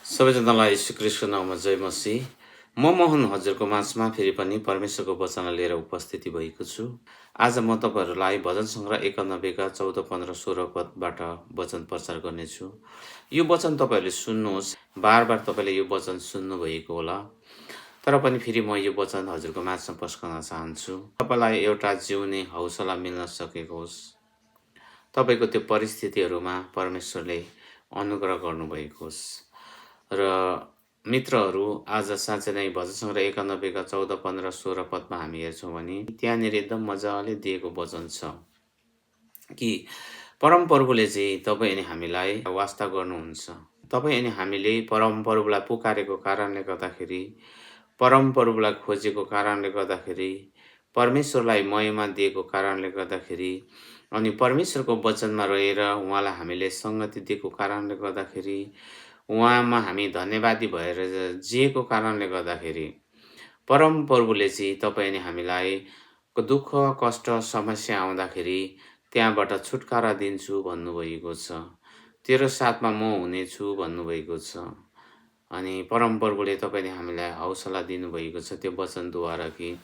सबैजनालाई यीशु ख्रीष्टको नाममा जय मसीह। म मोहन हजुरको माझमा फेरि पनि परमेश्वरको वचनलाई लिएर उपस्थिति भएको छु। आज म तपाईँहरूलाई भजन सङ्ग्रह 91 का 14, 15, 16 पदबाट वचन प्रचार गर्नेछु। यो वचन तपाईँहरूले सुन्नुहोस्। बार बार तपाईँले यो वचन सुन्नुभएको होला, तर पनि फेरि म यो वचन हजुरको माझमा पस्कन चाहन्छु। तपाईँलाई एउटा जिउने हौसला मिल्न सकेको होस्। तपाईँको त्यो परिस्थितिहरूमा परमेश्वरले अनुग्रह गर्नुभएको होस्। र मित्रहरू, आज साँच्चै नै भजन सङ्ग्रह 91 का 14, 15, 16 पदमा हामी हेर्छौँ भने त्यहाँनिर एकदम मजाले दिएको वचन छ कि परमप्रभुले चाहिँ तपाईँ अनि हामीलाई वास्ता गर्नुहुन्छ। तपाईँ अनि हामीले परमप्रभुलाई पुकारेको कारणले गर्दाखेरि, परमप्रभुलाई खोजेको कारणले गर्दाखेरि, परमेश्वरलाई महिमा दिएको कारणले गर्दाखेरि, अनि परमेश्वरको वचनमा रहेर उहाँलाई हामीले सङ्गति दिएको कारणले गर्दाखेरि, उहाँमा हामी धन्यवादी भएर जिएको कारणले गर्दाखेरि परमप्रभुले चाहिँ तपाईँ अनि हामीलाई दुःख, कष्ट, समस्या आउँदाखेरि त्यहाँबाट छुटकारा दिन्छु भन्नुभएको छ। तेरो साथमा म हुनेछु भन्नुभएको छ। अनि परमप्रभुले तपाईँ अनि हामीलाई हौसला दिनुभएको छ त्यो वचनद्वारा कि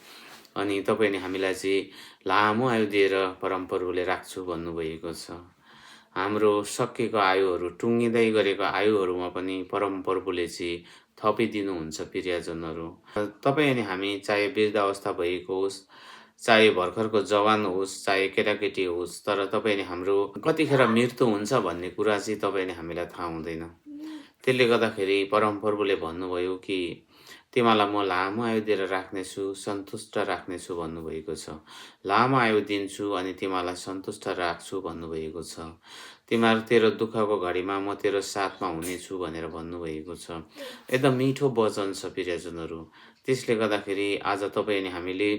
अनि तपाईँ अनि हामीलाई चाहिँ लामो आयु दिएर परमप्रभुले राख्छु भन्नुभएको छ। हाम्रो सकिएको आयुहरू, टुङ्गिँदै गरेको आयुहरूमा पनि परमप्रभुले चाहिँ थपिदिनुहुन्छ प्रियजनहरू। तपाईँ अनि हामी चाहे वृद्ध अवस्था भएको होस्, चाहे भर्खरको जवान होस्, चाहे केटाकेटी होस्, तर तपाईँ अनि हाम्रो कतिखेर मृत्यु हुन्छ भन्ने कुरा चाहिँ तपाईँ अनि हामीलाई थाहा हुँदैन। त्यसले गर्दाखेरि परमप्रभुले भन्नुभयो कि तिमीलाई म लामो आयु दिएर राख्नेछु, सन्तुष्ट राख्नेछु भन्नुभएको छ। लामो आयु दिन्छु अनि तिमीलाई सन्तुष्ट राख्छु भन्नुभएको छ। तेरो दुःखको घडीमा म तेरो साथमा हुनेछु भनेर भन्नुभएको छ। एकदम मिठो वचन छ प्रियजनहरू। त्यसले गर्दाखेरि आज तपाईँ अनि हामीले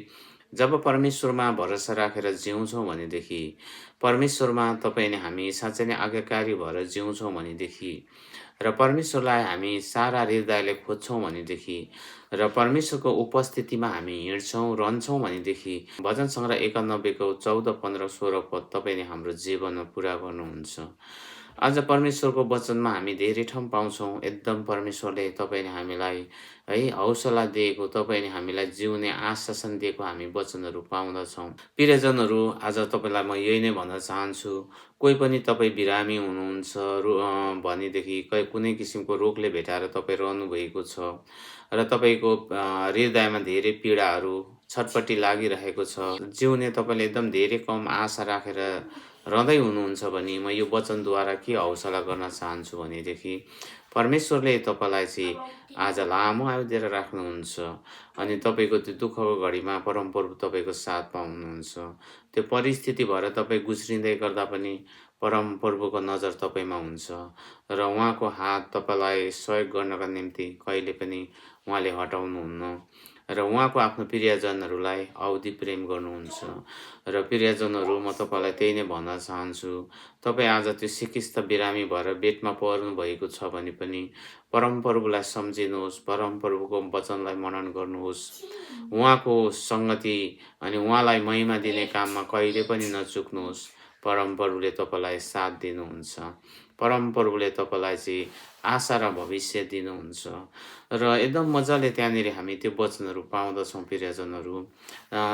जब परमेश्वरमा भरोसा राखेर जिउँछौँ भनेदेखि, परमेश्वरमा तपाईँ अनि हामी साँच्चै नै आज्ञाकारी भएर जिउँछौँ भनेदेखि, र परमेश्वरलाई हामी सारा हृदयले खोज्छौँ भनेदेखि, र परमेश्वरको उपस्थितिमा हामी हिँड्छौँ, रहन्छौँ भनेदेखि भजन सङ्ग्रह 91 को 14, 15, 16 पद तपाईँ नै हाम्रो जीवनमा पुरा गर्नुहुन्छ। आज परमेश्वरको वचनमा हामी धेरै ठाउँ पाउँछौँ। एकदम परमेश्वरले तपाईँ अनि हामीलाई है हौसला दिएको, तपाईँ अनि हामीलाई जिउने आश्वासन दिएको हामी वचनहरू पाउँदछौँ। प्रियजनहरू, आज तपाईँलाई म यही नै भन्न चाहन्छु। कोही पनि तपाईँ बिरामी हुनुहुन्छ भनेदेखि कुनै किसिमको रोगले भेटाएर तपाईँ रहनुभएको छ र तपाईँको हृदयमा धेरै पीडाहरू छटपट्टि लागिरहेको छ, जिउने तपाईँले एकदम धेरै कम आशा राखेर रहँदै हुनुहुन्छ भने म यो वचनद्वारा के हौसला गर्न चाहन्छु भनेदेखि परमेश्वरले तपाईँलाई चाहिँ आज लामो आयु दिएर राख्नुहुन्छ अनि तपाईँको त्यो दुःखको घडीमा परमप्रभु तपाईँको साथमा हुनुहुन्छ। त्यो परिस्थिति भएर तपाईँ गुज्रिँदै गर्दा पनि परमप्रभुको नजर तपाईँमा हुन्छ र उहाँको हात तपाईँलाई सहयोग गर्नका निम्ति कहिले पनि उहाँले हटाउनुहुन्न र उहाँको आफ्नो प्रियजनहरूलाई औधी प्रेम गर्नुहुन्छ। र प्रियजनहरू, म तपाईँलाई त्यही नै भन्न चाहन्छु। तपाईँ आज त्यो सिकिस्त बिरामी भएर बेडमा पर्नु भएको छ भने पनि परमप्रभुलाई सम्झिनुहोस्, परमप्रभुको वचनलाई मनन गर्नुहोस्, उहाँको सङ्गति अनि उहाँलाई महिमा दिने काममा कहिले पनि नचुक्नुहोस्। परमप्रभुले तपाईँलाई साथ दिनुहुन्छ। परमप्रभुले तपाईँलाई चाहिँ आशा र भविष्य दिनुहुन्छ र एकदम मजाले त्यहाँनिर हामी त्यो वचनहरू पाउँदछौँ प्रियजनहरू।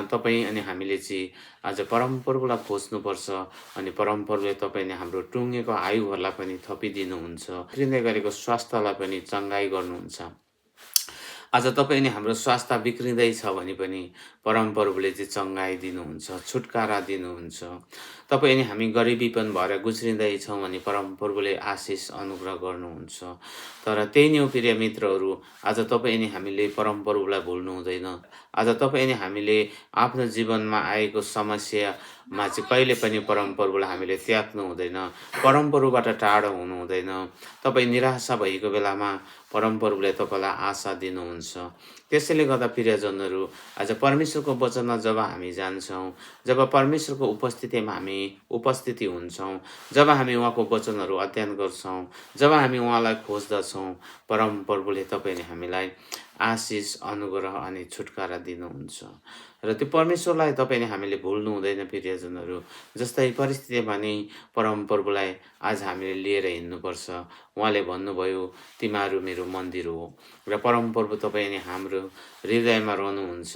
तपाईँ अनि हामीले चाहिँ आज परमप्रभुलाई खोज्नुपर्छ अनि परमप्रभुले तपाईँले हाम्रो टुङ्गेको आयुहरूलाई पनि थपिदिनुहुन्छ, बिग्रिँदै गरेको स्वास्थ्यलाई पनि चङ्गाई गर्नुहुन्छ। आज तपाईँ अनि हाम्रो स्वास्थ्य बिग्रिँदैछ भने पनि परमप्रभुले चाहिँ चङ्गाई दिनुहुन्छ, छुटकारा दिनुहुन्छ। तपाईँ अनि हामी गरिबीपन भएर गुज्रिँदैछौँ भने परमप्रभुले आशिष अनुग्रह गर्नुहुन्छ। तर त्यही नै हो प्रिय मित्रहरू, आज तपाईँ अनि हामीले परमप्रभुलाई भुल्नु हुँदैन। आज तपाईँ अनि हामीले आफ्नो जीवनमा आएको समस्यामा चाहिँ कहिले पनि परमप्रभुलाई हामीले त्याग्नु हुँदैन, परमप्रभुबाट टाढो हुनु हुँदैन। तपाईँ निराशा भएको बेलामा परमप्रभुले तपाईँलाई आशा दिनुहुन्छ। त्यसैले गर्दा प्रियजनहरू, आज परमेश्वरको वचनमा जब हामी जान्छौँ, जब परमेश्वरको उपस्थितिमा हामी उपस्थिति हुन्छौँ, जब हामी उहाँको वचनहरू अध्ययन गर्छौँ, जब हामी उहाँलाई खोज्दछौँ, परमप्रभुले तपाईँले हामीलाई आशिष, अनुग्रह अनि छुटकारा दिनुहुन्छ। र त्यो परमेश्वरलाई तपाईँले हामीले भुल्नु हुँदैन प्रियजनहरू। जस्तै परिस्थितिमा नि परमप्रभुलाई आज हामीले लिएर हिँड्नुपर्छ। उहाँले भन्नुभयो, तिमीहरू मेरो मन्दिर हो र परमप्रभु तपाईँ नै हाम्रो हृदयमा रहनुहुन्छ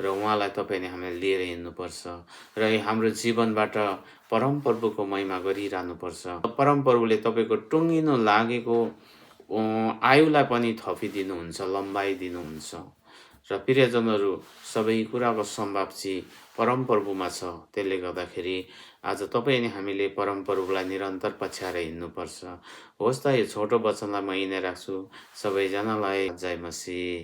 र उहाँलाई तपाईँले हामीले लिएर हिँड्नुपर्छ र हाम्रो जीवनबाट परमप्रभुको महिमा गरिरहनुपर्छ। परमप्रभुले तपाईँको टुङ्गिनु लागेको आयुलाई पनि थपिदिनुहुन्छ, लम्बाइदिनुहुन्छ। र प्रियजनहरू, सबै कुराको सम्भव चाहिँ परमप्रभुमा छ। त्यसले गर्दाखेरि आज तपाईँ अनि हामीले परमप्रभुलाई निरन्तर पछ्याएर हिँड्नुपर्छ। होस् त, यो छोटो वचनलाई म यहीँ नै राख्छु। सबैजनालाई जय मसीह।